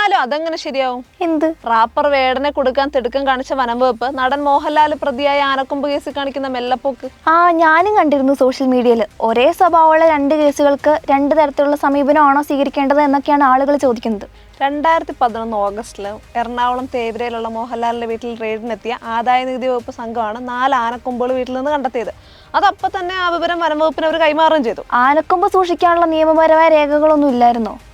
എന്നാലും അതെങ്ങനെ ശരിയാവും? എന്ത്? റാപ്പർ വേടനെ കൊടുക്കാൻ തിടുക്കം കാണിച്ച വനംവകുപ്പ് നടൻ മോഹൻലാൽ പ്രതിയായ ആനക്കൊമ്പ് കേസിൽ കാണിക്കുന്ന മെല്ലപ്പോക്ക്. ഞാനും കണ്ടിരുന്നു സോഷ്യൽ മീഡിയയിൽ. ഒരേ സ്വഭാവമുള്ള 2 കേസുകൾക്ക് 2 തരത്തിലുള്ള സമീപനമാണോ സ്വീകരിക്കേണ്ടത് എന്നൊക്കെയാണ് ആളുകൾ ചോദിക്കുന്നത്. 2011 ഓഗസ്റ്റിൽ എറണാകുളം തേവരയിലുള്ള മോഹൻലാലിന്റെ വീട്ടിൽ റെയ്ഡിനെത്തിയ ആദായ നികുതി വകുപ്പ് സംഘമാണ് 4 ആനക്കൊമ്പുകൾ വീട്ടിൽ നിന്ന് കണ്ടെത്തിയത്. അതപ്പോൾ തന്നെ ആ വിവരം വനംവകുപ്പിന് അവർ കൈമാറുകയും ചെയ്തു. ആനക്കൊമ്പ് സൂക്ഷിക്കാനുള്ള നിയമപരമായ രേഖകളൊന്നും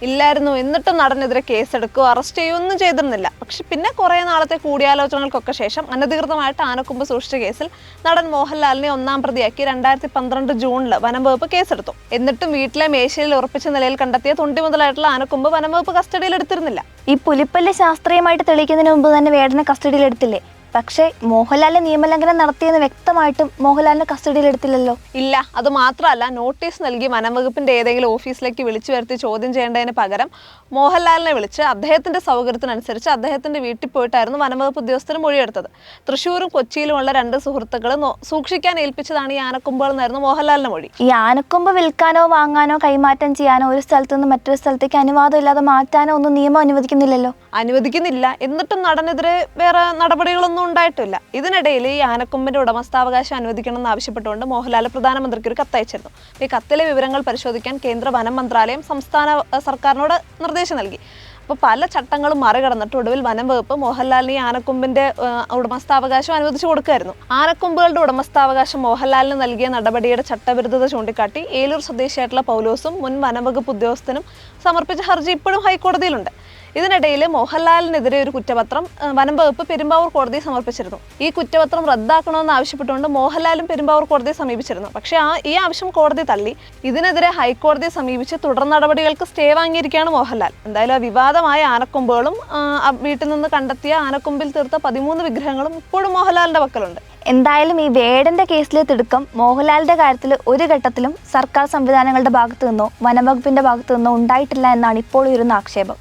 ഇല്ലായിരുന്നു. എന്നിട്ടും നടനെതിരെ കേസെടുക്കുകയോ അറസ്റ്റ് ചെയ്യുകയോ ഒന്നും ചെയ്തിരുന്നില്ല. പക്ഷെ പിന്നെ കുറേ നാളത്തെ കൂടിയാലോചനകൾക്കൊക്കെ ശേഷം അനധികൃതമായിട്ട് ആനക്കൊമ്പ് സൂക്ഷിച്ച കേസിൽ നടൻ മോഹൻലാലിനെ 1-ാം പ്രതിയാക്കി 2012 ജൂണിൽ വനംവകുപ്പ് കേസെടുത്തു. എന്നിട്ടും വീട്ടിലെ മേശയിൽ ഉറപ്പിച്ച നിലയിൽ കണ്ടെത്തിയ തൊണ്ടി മുതലായിട്ടുള്ള ആനക്കൊമ്പ് വനംവകുപ്പ് കസ്റ്റഡിയിലെടുത്തിരുന്നില്ല. ഈ പുലിപ്പല്ല് ശാസ്ത്രീയമായിട്ട് തെളിയിക്കുന്നതിന് മുമ്പ് തന്നെ വേടനെ കസ്റ്റഡിയിലെടുത്തില്ലേ? പക്ഷേ മോഹൻലാലിനെ നിയമലംഘനം നടത്തിയെന്ന് വ്യക്തമായിട്ടും മോഹൻലാലിനെ കസ്റ്റഡിയിലെടുത്തില്ലല്ലോ. ഇല്ല, അത് മാത്രമല്ല, നോട്ടീസ് നൽകി വനംവകുപ്പിന്റെ ഏതെങ്കിലും ഓഫീസിലേക്ക് വിളിച്ചു വരുത്തി ചോദ്യം ചെയ്യേണ്ടതിന് പകരം മോഹൻലാലിനെ വിളിച്ച് അദ്ദേഹത്തിന്റെ സൗകര്യത്തിനനുസരിച്ച് അദ്ദേഹത്തിന്റെ വീട്ടിൽ പോയിട്ടായിരുന്നു വനംവകുപ്പ് ഉദ്യോഗസ്ഥർ മൊഴിയെടുത്തത്. തൃശ്ശൂരും കൊച്ചിയിലുമുള്ള 2 സുഹൃത്തുക്കൾ സൂക്ഷിക്കാൻ ഏൽപ്പിച്ചതാണ് ഈ ആനക്കൊമ്പുകൾ എന്നായിരുന്നു മോഹൻലാലിന്റെ മൊഴി. ഈ ആനക്കൊമ്പ് വിൽക്കാനോ വാങ്ങാനോ കൈമാറ്റം ചെയ്യാനോ ഒരു സ്ഥലത്ത് നിന്ന് മറ്റൊരു സ്ഥലത്തേക്ക് അനുവാദം ഇല്ലാതെ മാറ്റാനോ ഒന്നും നിയമം അനുവദിക്കുന്നില്ലല്ലോ. അനുവദിക്കുന്നില്ല. എന്നിട്ടും നടനെതിരെ വേറെ നടപടികളൊന്നും ഉണ്ടായിട്ടില്ല. ഇതിനിടയിൽ ഈ ആനക്കൊമ്പിന്റെ ഉടമസ്ഥാവകാശം അനുവദിക്കണമെന്ന് ആവശ്യപ്പെട്ടുകൊണ്ട് മോഹൻലാൽ പ്രധാനമന്ത്രിക്ക് ഒരു കത്തയച്ചിരുന്നു. ഈ കത്തിലെ വിവരങ്ങൾ പരിശോധിക്കാൻ കേന്ദ്ര വനം മന്ത്രാലയം സംസ്ഥാന സർക്കാരിനോട് നിർദ്ദേശം നൽകി. അപ്പോൾ പല ചട്ടങ്ങളും മറികടന്നിട്ട് ഒടുവിൽ വനം വകുപ്പ് മോഹൻലാലിന് ഈ ആനക്കൊമ്പിന്റെ ഉടമസ്ഥാവകാശം അനുവദിച്ചു കൊടുക്കുമായിരുന്നു. ആനക്കൊമ്പുകളുടെ ഉടമസ്ഥാവകാശം മോഹൻലാലിന് നൽകിയ നടപടിയുടെ ചട്ടവിരുദ്ധത ചൂണ്ടിക്കാട്ടി ഏലൂർ സ്വദേശിയായിട്ടുള്ള പൗലോസും മുൻ വനംവകുപ്പ് ഉദ്യോഗസ്ഥനും സമർപ്പിച്ച ഹർജി ഇപ്പോഴും ഹൈക്കോടതിയിലുണ്ട്. ഇതിനിടയിൽ മോഹൻലാലിനെതിരെ ഒരു കുറ്റപത്രം വനംവകുപ്പ് പെരുമ്പാവൂർ കോടതിയെ സമർപ്പിച്ചിരുന്നു. ഈ കുറ്റപത്രം റദ്ദാക്കണമെന്ന് ആവശ്യപ്പെട്ടുകൊണ്ട് മോഹൻലാലും പെരുമ്പാവൂർ കോടതിയെ സമീപിച്ചിരുന്നു. പക്ഷേ ഈ ആവശ്യം കോടതി തള്ളി. ഇതിനെതിരെ ഹൈക്കോടതിയെ സമീപിച്ച് തുടർ നടപടികൾക്ക് സ്റ്റേ വാങ്ങിയിരിക്കുകയാണ് മോഹൻലാൽ. എന്തായാലും ആ വിവാദമായ ആനക്കൊമ്പുകളും വീട്ടിൽ നിന്ന് കണ്ടെത്തിയ ആനക്കൊമ്പിൽ തീർത്ത 13 വിഗ്രഹങ്ങളും ഇപ്പോഴും മോഹൻലാലിന്റെ പക്കലുണ്ട്. എന്തായാലും ഈ വേടന്റെ കേസിലെ തിടുക്കം മോഹൻലാലിന്റെ കാര്യത്തിൽ ഒരു ഘട്ടത്തിലും സർക്കാർ സംവിധാനങ്ങളുടെ ഭാഗത്തു നിന്നോ വനംവകുപ്പിന്റെ ഭാഗത്തു നിന്നോ ഉണ്ടായിട്ടില്ല എന്നാണ് ഇപ്പോൾ ഉയരുന്ന ആക്ഷേപം.